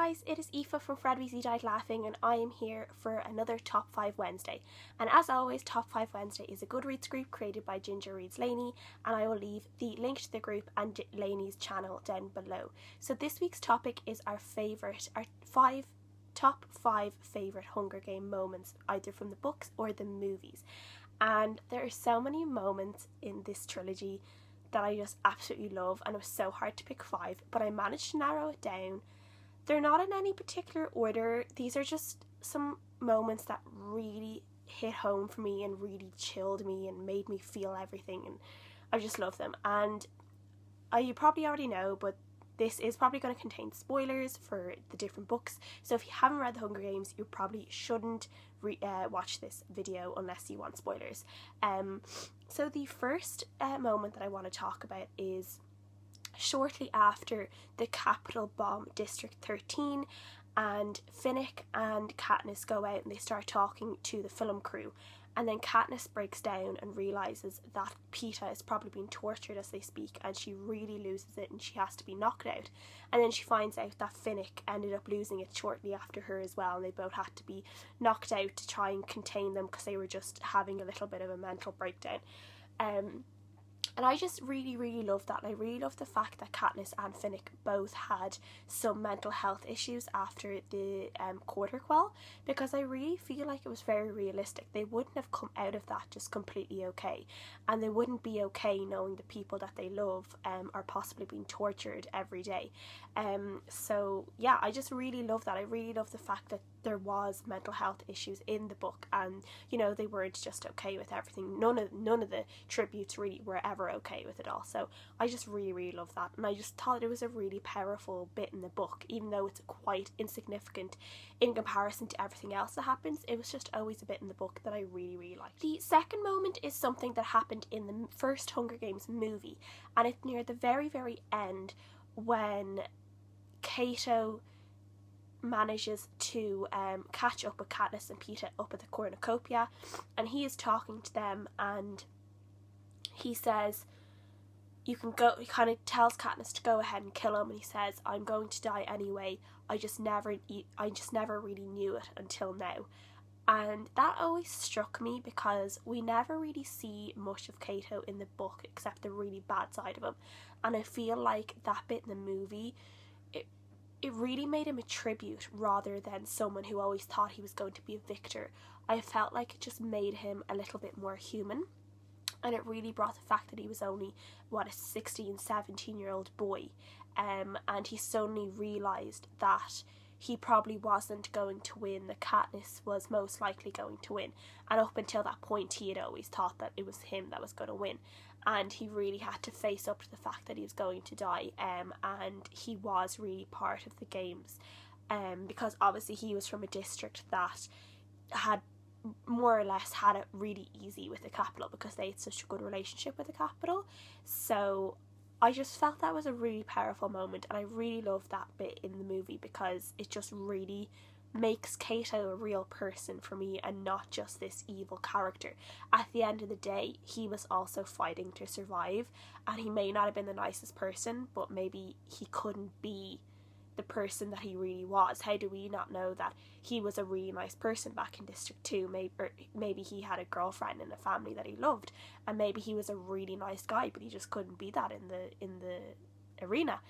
guys, it is Aoife from Fred Weasley Died Laughing, and I am here for another Top 5 Wednesday. And as always, Top 5 Wednesday is a Goodreads group created by Ginger Reads Lainey, and I will leave the link to the group and Lainey's channel down below. So this week's topic is our top 5 favourite Hunger Game moments, either from the books or the movies. And there are so many moments in this trilogy that I just absolutely love, and it was so hard to pick 5, but I managed to narrow it down. They're not in any particular order. These are just some moments that really hit home for me and really chilled me and made me feel everything, and I just love them. And you probably already know, but this is probably going to contain spoilers for the different books, so if you haven't read The Hunger Games, you probably shouldn't watch this video unless you want spoilers. So the first moment that I want to talk about is shortly after the Capitol bomb District 13, and Finnick and Katniss go out and they start talking to the film crew, and then Katniss breaks down and realises that Peeta is probably being tortured as they speak, and she really loses it and she has to be knocked out. And then she finds out that Finnick ended up losing it shortly after her as well, and they both had to be knocked out to try and contain them because they were just having a little bit of a mental breakdown. And I just really love that. And I really love the fact that Katniss and Finnick both had some mental health issues after the quarter quell, because I really feel like it was very realistic. They wouldn't have come out of that just completely okay, and they wouldn't be okay knowing the people that they love are possibly being tortured every day. So yeah, I just really love that. I really love the fact that there was mental health issues in the book, and you know, they weren't just okay with everything. None of the tributes really were ever okay with it all. So I just really love that, and I just thought it was a really powerful bit in the book, even though it's quite insignificant in comparison to everything else that happens. It was just always a bit in the book that I really liked. The second moment is something that happened in the first Hunger Games movie, and it's near the very end when Cato manages to catch up with Katniss and Peeta up at the cornucopia, and he is talking to them, and he says, you can go, he kind of tells Katniss to go ahead and kill him, and he says, I'm going to die anyway, I just never really knew it until now. And that always struck me because we never really see much of Cato in the book except the really bad side of him, and I feel like that bit in the movie, it really made him a tribute rather than someone who always thought he was going to be a victor. I felt like it just made him a little bit more human, and it really brought the fact that he was only, a 16, 17-year-old boy, and he suddenly realised that he probably wasn't going to win, that Katniss was most likely going to win, and up until that point he had always thought that it was him that was going to win, and he really had to face up to the fact that he was going to die, and he was really part of the games, because obviously he was from a district that had more or less had it really easy with the Capitol because they had such a good relationship with the Capitol. So I just felt that was a really powerful moment, and I really loved that bit in the movie because it just really makes Cato a real person for me and not just this evil character. At the end of the day, he was also fighting to survive, and he may not have been the nicest person, but maybe he couldn't be the person that he really was. How do we not know that he was a really nice person back in District 2? Maybe he had a girlfriend and a family that he loved, and maybe he was a really nice guy, but he just couldn't be that in the arena.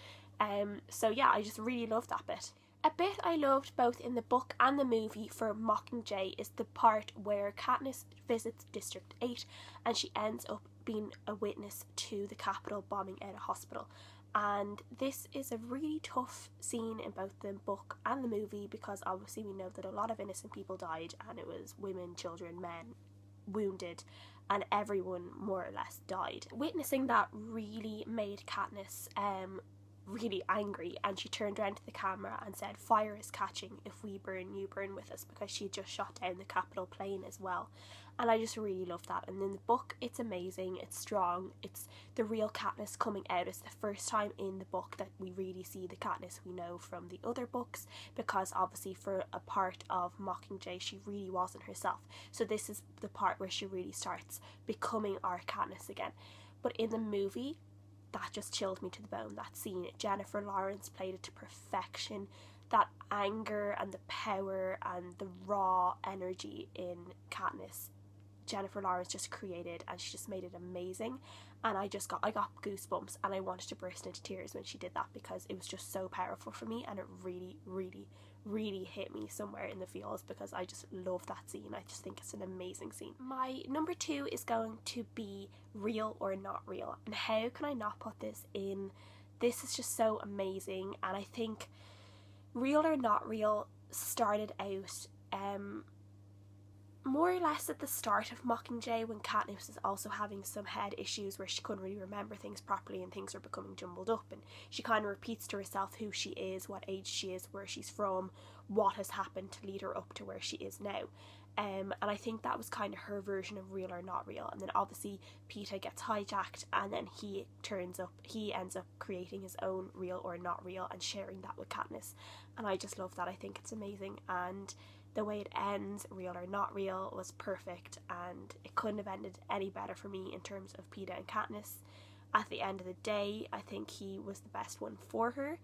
So yeah, I just really loved that bit. A bit I loved both in the book and the movie for Mockingjay is the part where Katniss visits District 8 and she ends up being a witness to the Capitol bombing out a hospital. And this is a really tough scene in both the book and the movie because obviously we know that a lot of innocent people died, and it was women, children, men wounded, and everyone more or less died. Witnessing that really made Katniss really angry, and she turned around to the camera and said, fire is catching, if we burn, you burn with us, because she just shot down the Capitol plane as well. And I just really love that. And in the book, it's amazing, it's strong, it's the real Katniss coming out. It's the first time in the book that we really see the Katniss we know from the other books, because obviously for a part of Mockingjay she really wasn't herself. So this is the part where she really starts becoming our Katniss again. But in the movie, that just chilled me to the bone, that scene. Jennifer Lawrence played it to perfection. that anger and the power and the raw energy in Katniss, Jennifer Lawrence just created, and she just made it amazing. And I got goosebumps, and I wanted to burst into tears when she did that, because it was just so powerful for me, and it really, really, really hit me somewhere in the feels, because I just love that scene. I just think it's an amazing scene. My number 2 is going to be Real or Not Real, and how can I not put this in? This is just so amazing, and I think Real or Not Real started out more or less at the start of Mockingjay, when Katniss was also having some head issues where she couldn't really remember things properly and things were becoming jumbled up, and she kind of repeats to herself who she is, what age she is, where she's from, what has happened to lead her up to where she is now. And I think that was kind of her version of Real or Not Real. And then obviously Peeta gets hijacked, and then he ends up creating his own Real or Not Real and sharing that with Katniss. And I just love that. I think it's amazing, and the way it ends, Real or Not Real, was perfect, and it couldn't have ended any better for me in terms of Peeta and Katniss. At the end of the day, I think he was the best one for her.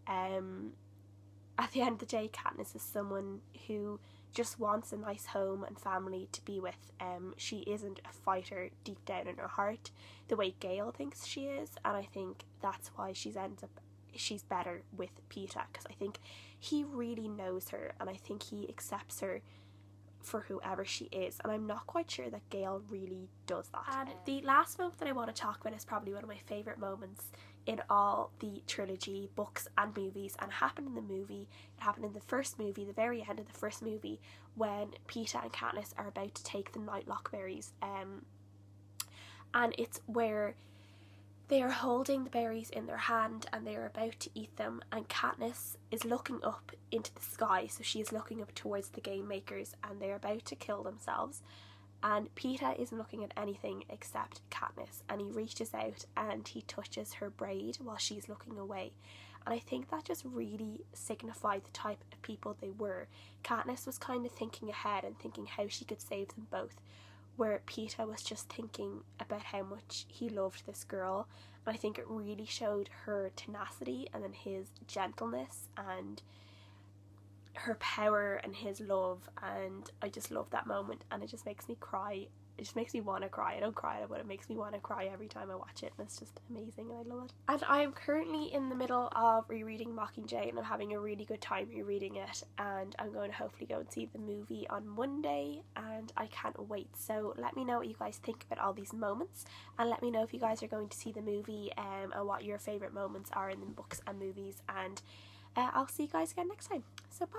At the end of the day, Katniss is someone who just wants a nice home and family to be with. She isn't a fighter deep down in her heart, the way Gale thinks she is, and I think that's why she's better with Peeta, because I think he really knows her, and I think he accepts her for whoever she is, and I'm not quite sure that Gale really does that. And the last moment that I want to talk about is probably one of my favourite moments in all the trilogy, books and movies, and it happened in the movie. It happened in the first movie, the very end of the first movie, when Peeta and Katniss are about to take the Nightlock berries, and it's where they are holding the berries in their hand and they are about to eat them, and Katniss is looking up into the sky, so she is looking up towards the game makers, and they're about to kill themselves, and Peeta isn't looking at anything except Katniss, and he reaches out and he touches her braid while she's looking away. And I think that just really signified the type of people they were. Katniss was kind of thinking ahead and thinking how she could save them both, where Peeta was just thinking about how much he loved this girl. And I think it really showed her tenacity, and then his gentleness and her power and his love, and I just love that moment, and it just makes me cry. It just makes me want to cry. I don't cry, but it makes me want to cry every time I watch it, and it's just amazing, and I love it. And I am currently in the middle of rereading Mockingjay, and I'm having a really good time rereading it, and I'm going to hopefully go and see the movie on Monday, and I can't wait. So let me know what you guys think about all these moments, and let me know if you guys are going to see the movie, and what your favourite moments are in the books and movies, and I'll see you guys again next time. So bye.